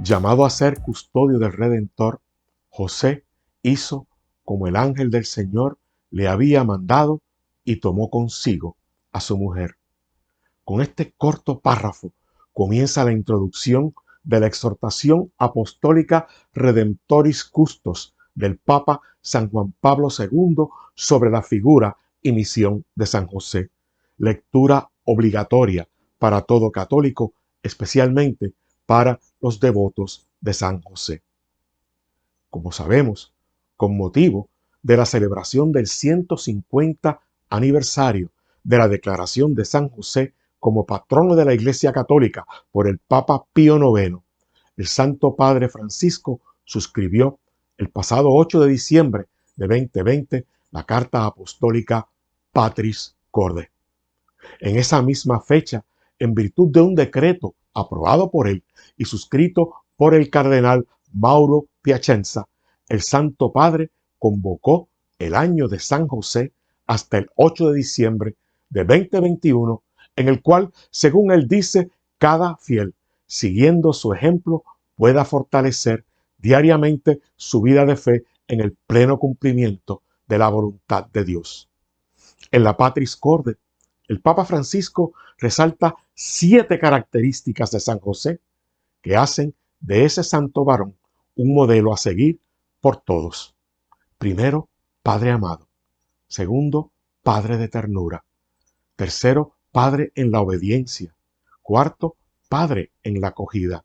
Llamado a ser custodio del Redentor, José hizo como el ángel del Señor le había mandado y tomó consigo a su mujer. Con este corto párrafo comienza la introducción de la exhortación apostólica Redemptoris Custos del Papa San Juan Pablo II sobre la figura y misión de San José. Lectura obligatoria para todo católico, especialmente para los devotos de San José. Como sabemos, con motivo de la celebración del 150 aniversario de la declaración de San José como patrono de la Iglesia Católica por el Papa Pío IX, el Santo Padre Francisco suscribió el pasado 8 de diciembre de 2020 la Carta Apostólica Patris Corde. En esa misma fecha, en virtud de un decreto aprobado por él y suscrito por el cardenal Mauro Piacenza, el Santo Padre convocó el año de San José hasta el 8 de diciembre de 2021, en el cual, según él dice, cada fiel, siguiendo su ejemplo, pueda fortalecer diariamente su vida de fe en el pleno cumplimiento de la voluntad de Dios. En la Patris Corde, el Papa Francisco resalta 7 características de San José que hacen de ese santo varón un modelo a seguir por todos. Primero, Padre amado. Segundo, Padre de ternura. Tercero, Padre en la obediencia. Cuarto, Padre en la acogida.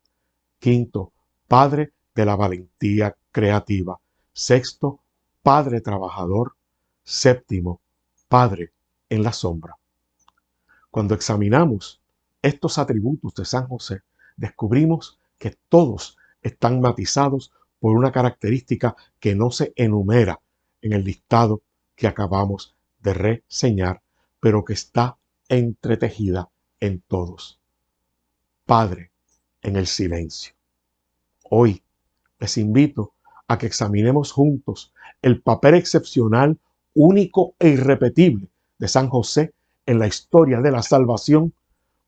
Quinto, Padre de la valentía creativa. Sexto, Padre trabajador. Séptimo, Padre en la sombra. Cuando examinamos estos atributos de San José, descubrimos que todos están matizados por una característica que no se enumera en el listado que acabamos de reseñar, pero que está entretejida en todos. Padre en el silencio. Hoy les invito a que examinemos juntos el papel excepcional, único e irrepetible de San José en la historia de la salvación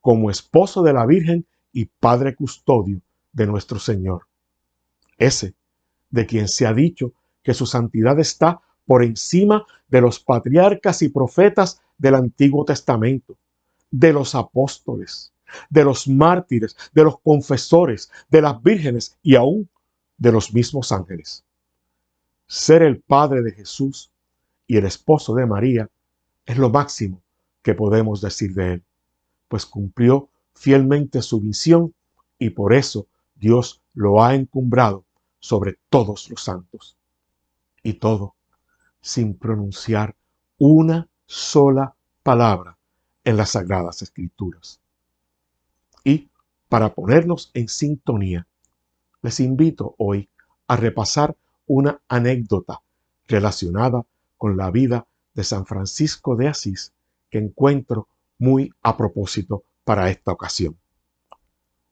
como esposo de la Virgen y padre custodio de nuestro Señor. Ese de quien se ha dicho que su santidad está por encima de los patriarcas y profetas del Antiguo Testamento, de los apóstoles, de los mártires, de los confesores, de las vírgenes y aún de los mismos ángeles. Ser el padre de Jesús y el esposo de María es lo máximo que podemos decir de él, pues cumplió fielmente su misión y por eso Dios lo ha encumbrado sobre todos los santos. Y todo sin pronunciar una sola palabra en las Sagradas Escrituras. Y para ponernos en sintonía, les invito hoy a repasar una anécdota relacionada con la vida de San Francisco de Asís que encuentro muy a propósito para esta ocasión.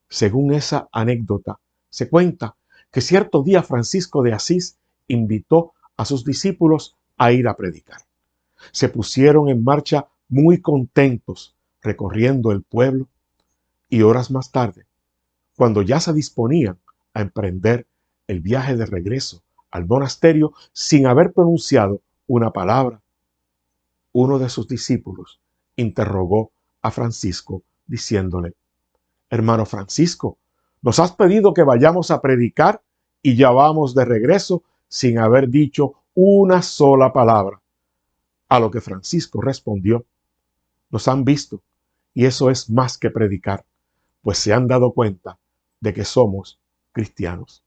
Según esa anécdota, se cuenta que cierto día Francisco de Asís invitó a sus discípulos a ir a predicar. Se pusieron en marcha muy contentos recorriendo el pueblo y horas más tarde, cuando ya se disponían a emprender el viaje de regreso al monasterio sin haber pronunciado una palabra, uno de sus discípulos interrogó a Francisco diciéndole: hermano Francisco, nos has pedido que vayamos a predicar y ya vamos de regreso sin haber dicho una sola palabra. A lo que Francisco respondió: nos han visto y eso es más que predicar, pues se han dado cuenta de que somos cristianos.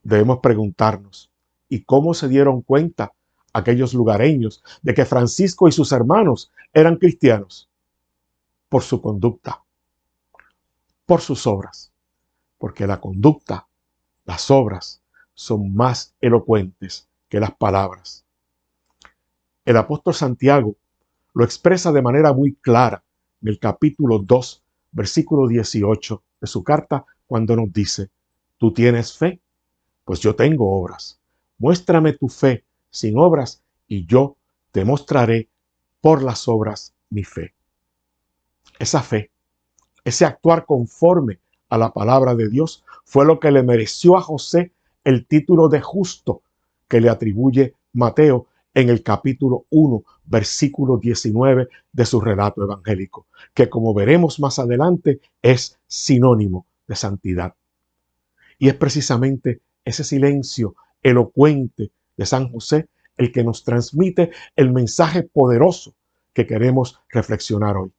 Debemos preguntarnos, ¿y cómo se dieron cuenta aquellos lugareños de que Francisco y sus hermanos eran cristianos? Por su conducta, por sus obras, porque la conducta, las obras, son más elocuentes que las palabras. El apóstol Santiago lo expresa de manera muy clara en el capítulo 2, versículo 18 de su carta, cuando nos dice: ¿tú tienes fe? Pues yo tengo obras. Muéstrame tu fe sin obras y yo te mostraré por las obras mi fe. Esa fe, ese actuar conforme a la palabra de Dios fue lo que le mereció a José el título de justo que le atribuye Mateo en el capítulo 1, versículo 19 de su relato evangélico, que como veremos más adelante es sinónimo de santidad. Y es precisamente ese silencio elocuente de San José el que nos transmite el mensaje poderoso que queremos reflexionar hoy.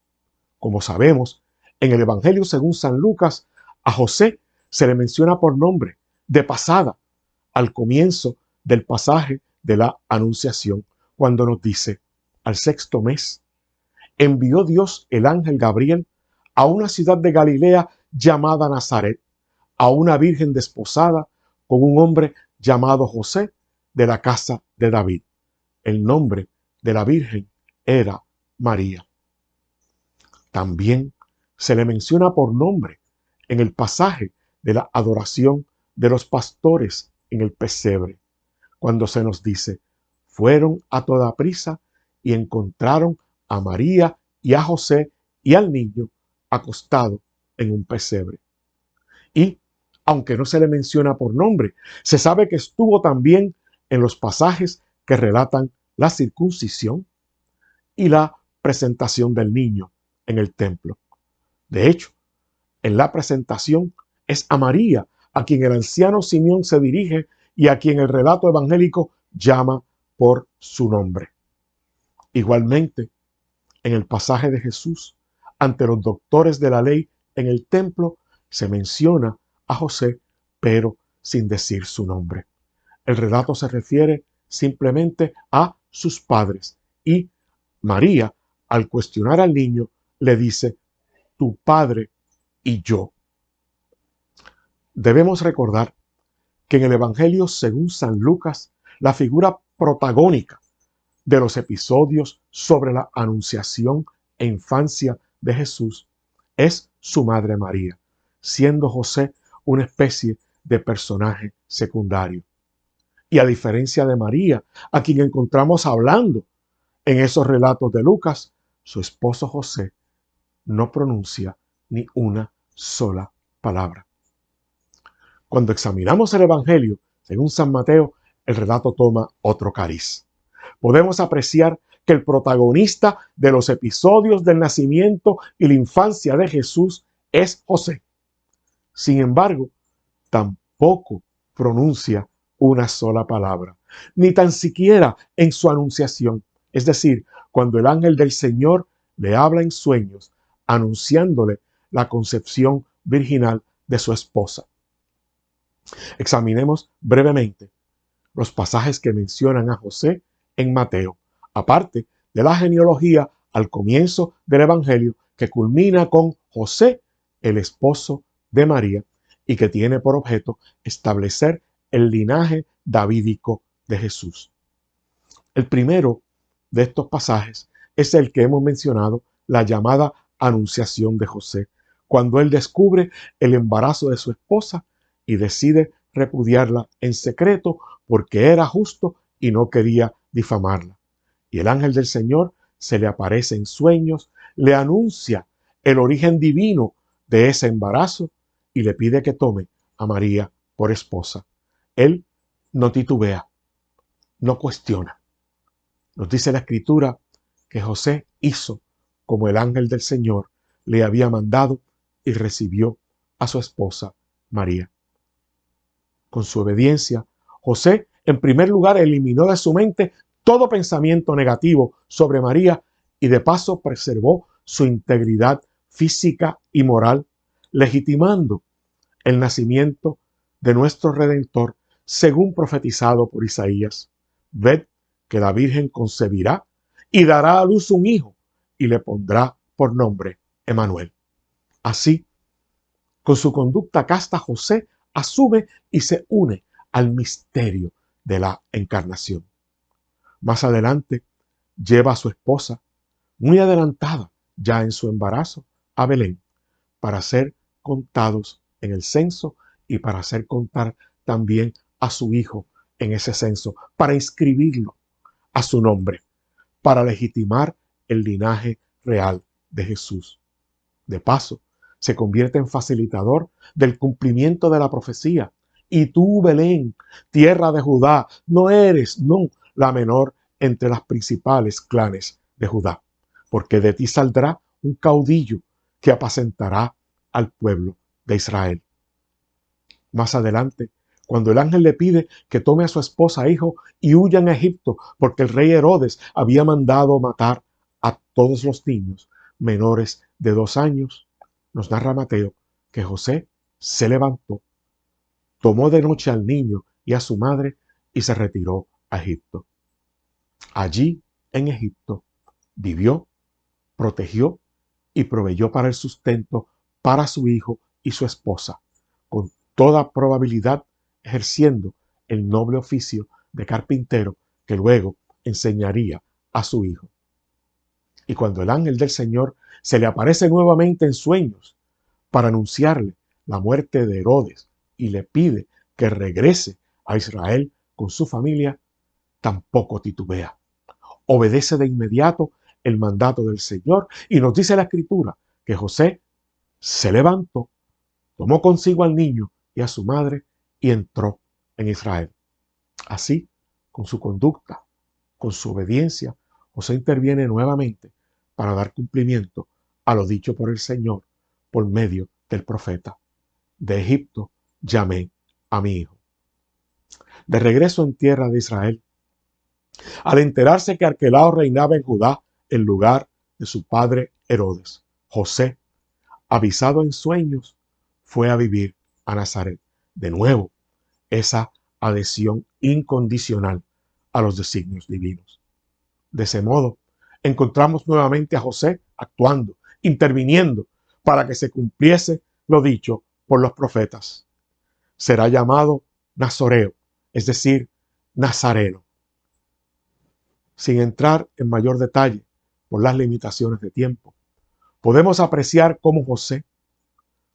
Como sabemos, en el Evangelio según San Lucas, a José se le menciona por nombre, de pasada, al comienzo del pasaje de la Anunciación, cuando nos dice, al sexto mes, envió Dios el ángel Gabriel a una ciudad de Galilea llamada Nazaret, a una virgen desposada con un hombre llamado José de la casa de David. El nombre de la virgen era María. También se le menciona por nombre en el pasaje de la adoración de los pastores en el pesebre, cuando se nos dice, fueron a toda prisa y encontraron a María y a José y al niño acostado en un pesebre. Y, aunque no se le menciona por nombre, se sabe que estuvo también en los pasajes que relatan la circuncisión y la presentación del niño en el templo. De hecho, en la presentación es a María a quien el anciano Simeón se dirige y a quien el relato evangélico llama por su nombre. Igualmente, en el pasaje de Jesús, ante los doctores de la ley en el templo, se menciona a José, pero sin decir su nombre. El relato se refiere simplemente a sus padres y María, al cuestionar al niño, le dice, tu padre y yo. Debemos recordar que en el Evangelio según San Lucas, la figura protagónica de los episodios sobre la anunciación e infancia de Jesús es su madre María, siendo José una especie de personaje secundario. Y a diferencia de María, a quien encontramos hablando en esos relatos de Lucas, su esposo José no pronuncia ni una sola palabra. Cuando examinamos el Evangelio, según San Mateo, el relato toma otro cariz. Podemos apreciar que el protagonista de los episodios del nacimiento y la infancia de Jesús es José. Sin embargo, tampoco pronuncia una sola palabra, ni tan siquiera en su anunciación. Es decir, cuando el ángel del Señor le habla en sueños, anunciándole la concepción virginal de su esposa. Examinemos brevemente los pasajes que mencionan a José en Mateo, aparte de la genealogía al comienzo del Evangelio que culmina con José, el esposo de María, y que tiene por objeto establecer el linaje davídico de Jesús. El primero de estos pasajes es el que hemos mencionado, la llamada anunciación de José, cuando él descubre el embarazo de su esposa y decide repudiarla en secreto porque era justo y no quería difamarla. Y el ángel del Señor se le aparece en sueños, le anuncia el origen divino de ese embarazo y le pide que tome a María por esposa. Él no titubea, no cuestiona. Nos dice la Escritura que José hizo como el ángel del Señor le había mandado y recibió a su esposa María. Con su obediencia, José, en primer lugar, eliminó de su mente todo pensamiento negativo sobre María y de paso preservó su integridad física y moral, legitimando el nacimiento de nuestro Redentor según profetizado por Isaías. Ved que la Virgen concebirá y dará a luz un hijo y le pondrá por nombre Emmanuel. Así, con su conducta casta, José asume y se une al misterio de la encarnación. Más adelante, lleva a su esposa, muy adelantada ya en su embarazo, a Belén, para ser contados en el censo y para hacer contar también a su hijo en ese censo, para inscribirlo a su nombre, para legitimar el linaje real de Jesús. De paso, se convierte en facilitador del cumplimiento de la profecía. Y tú, Belén, tierra de Judá, no eres, no, la menor entre las principales clanes de Judá, porque de ti saldrá un caudillo que apacentará al pueblo de Israel. Más adelante, cuando el ángel le pide que tome a su esposa e hijo y huyan a Egipto, porque el rey Herodes había mandado matar a todos los niños menores de 2 años, nos narra Mateo que José se levantó, tomó de noche al niño y a su madre y se retiró a Egipto. Allí, en Egipto, vivió, protegió y proveyó para el sustento para su hijo y su esposa, con toda probabilidad ejerciendo el noble oficio de carpintero que luego enseñaría a su hijo. Y cuando el ángel del Señor se le aparece nuevamente en sueños para anunciarle la muerte de Herodes y le pide que regrese a Israel con su familia, tampoco titubea. Obedece de inmediato el mandato del Señor y nos dice la Escritura que José se levantó, tomó consigo al niño y a su madre y entró en Israel. Así, con su conducta, con su obediencia, José interviene nuevamente para dar cumplimiento a lo dicho por el Señor por medio del profeta. De Egipto llamé a mi hijo. De regreso en tierra de Israel, al enterarse que Arquelao reinaba en Judá en lugar de su padre Herodes, José, avisado en sueños, fue a vivir a Nazaret. De nuevo, esa adhesión incondicional a los designios divinos. De ese modo, encontramos nuevamente a José actuando, interviniendo, para que se cumpliese lo dicho por los profetas. Será llamado Nazoreo, es decir, Nazareno. Sin entrar en mayor detalle por las limitaciones de tiempo, podemos apreciar cómo José,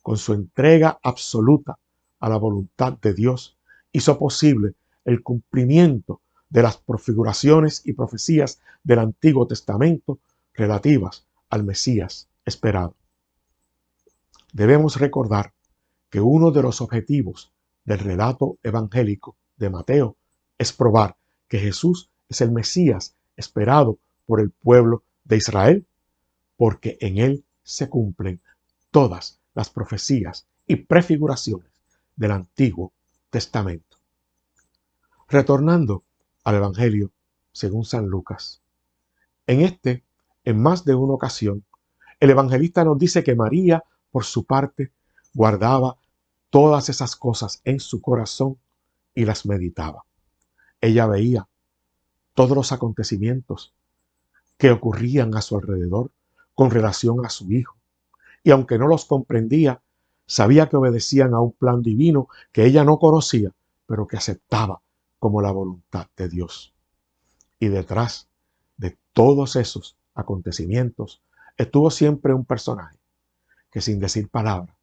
con su entrega absoluta a la voluntad de Dios, hizo posible el cumplimiento de las prefiguraciones y profecías del Antiguo Testamento relativas al Mesías esperado. Debemos recordar que uno de los objetivos del relato evangélico de Mateo es probar que Jesús es el Mesías esperado por el pueblo de Israel, porque en él se cumplen todas las profecías y prefiguraciones del Antiguo Testamento. Retornando al Evangelio según San Lucas. En más de una ocasión, el evangelista nos dice que María, por su parte, guardaba todas esas cosas en su corazón y las meditaba. Ella veía todos los acontecimientos que ocurrían a su alrededor con relación a su hijo, y aunque no los comprendía, sabía que obedecían a un plan divino que ella no conocía, pero que aceptaba como la voluntad de Dios. Y detrás de todos esos acontecimientos estuvo siempre un personaje que sin decir palabra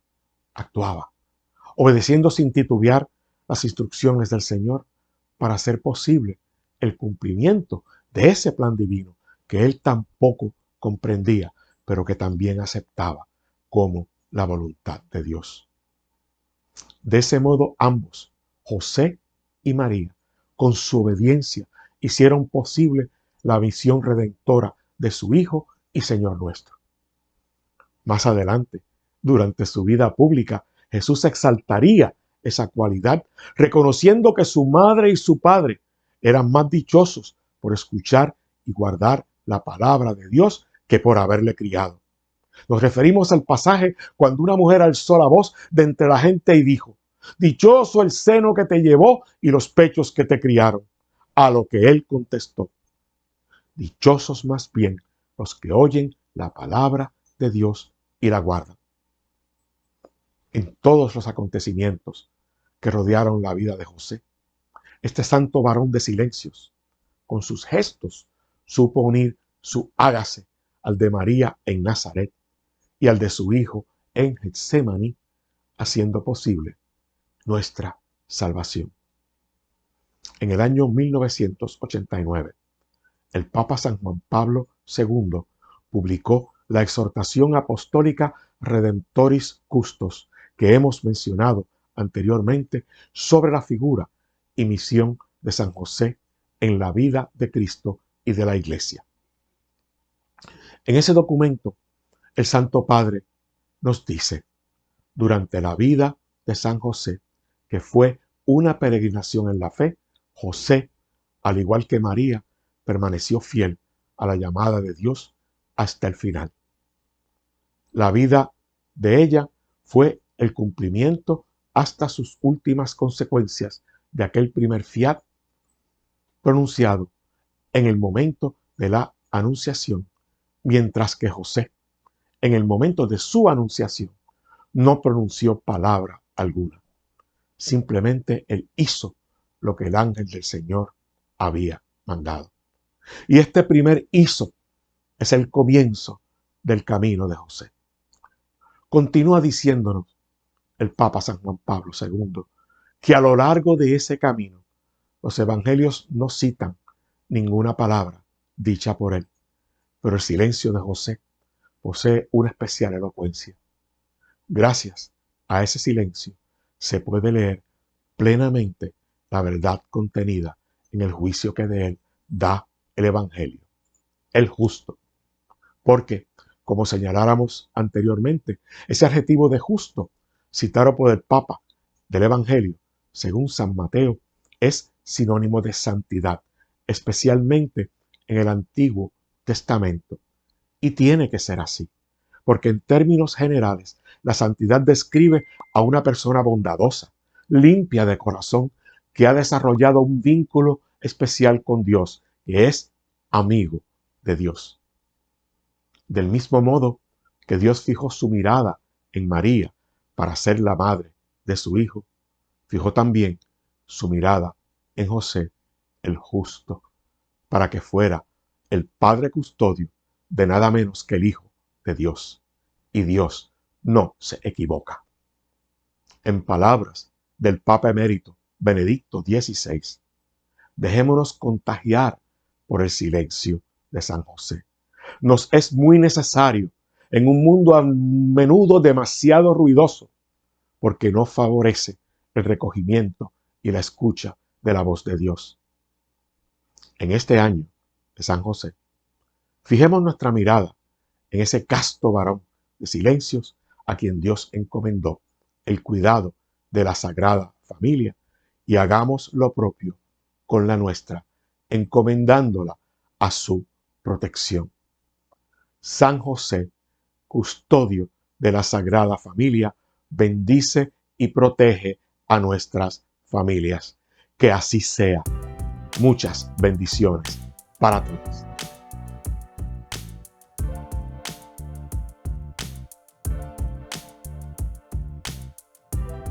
actuaba, obedeciendo sin titubear las instrucciones del Señor para hacer posible el cumplimiento de ese plan divino que él tampoco comprendía, pero que también aceptaba como la voluntad de Dios. De ese modo ambos, José y María, con su obediencia, hicieron posible la misión redentora de su Hijo y Señor nuestro. Más adelante, durante su vida pública, Jesús exaltaría esa cualidad, reconociendo que su madre y su padre eran más dichosos por escuchar y guardar la palabra de Dios que por haberle criado. Nos referimos al pasaje cuando una mujer alzó la voz de entre la gente y dijo: dichoso el seno que te llevó y los pechos que te criaron. A lo que él contestó: dichosos más bien los que oyen la palabra de Dios y la guardan. En todos los acontecimientos que rodearon la vida de José, este santo varón de silencios, con sus gestos, supo unir su hágase al de María en Nazaret y al de su hijo en Getsemaní, haciendo posible nuestra salvación. En el año 1989, el Papa San Juan Pablo II publicó la exhortación apostólica Redemptoris Custos que hemos mencionado anteriormente sobre la figura y misión de San José en la vida de Cristo y de la Iglesia. En ese documento, el Santo Padre nos dice, durante la vida de San José, que fue una peregrinación en la fe, José, al igual que María, permaneció fiel a la llamada de Dios hasta el final. La vida de ella fue el cumplimiento hasta sus últimas consecuencias de aquel primer fiat pronunciado en el momento de la anunciación, mientras que José, en el momento de su anunciación, no pronunció palabra alguna. Simplemente él hizo lo que el ángel del Señor había mandado. Y este primer hizo es el comienzo del camino de José. Continúa diciéndonos el Papa San Juan Pablo II que a lo largo de ese camino los evangelios no citan ninguna palabra dicha por él, pero el silencio de José posee una especial elocuencia. Gracias a ese silencio se puede leer plenamente la verdad contenida en el juicio que de él da el Evangelio, el justo. Porque, como señaláramos anteriormente, ese adjetivo de justo, citado por el Papa del Evangelio, según San Mateo, es sinónimo de santidad, especialmente en el Antiguo Testamento. Y tiene que ser así, porque en términos generales, la santidad describe a una persona bondadosa, limpia de corazón, que ha desarrollado un vínculo especial con Dios, que es amigo de Dios. Del mismo modo que Dios fijó su mirada en María para ser la madre de su Hijo, fijó también su mirada en José, el justo, para que fuera el Padre custodio de nada menos que el Hijo de Dios. Y Dios no se equivoca. En palabras del Papa emérito Benedicto XVI, dejémonos contagiar por el silencio de San José. Nos es muy necesario en un mundo a menudo demasiado ruidoso, porque no favorece el recogimiento y la escucha de la voz de Dios. En este año de San José, fijemos nuestra mirada en ese casto varón de silencios a quien Dios encomendó el cuidado de la Sagrada Familia y hagamos lo propio con la nuestra, encomendándola a su protección. San José, custodio de la Sagrada Familia, bendice y protege a nuestras familias. Que así sea. Muchas bendiciones para todos.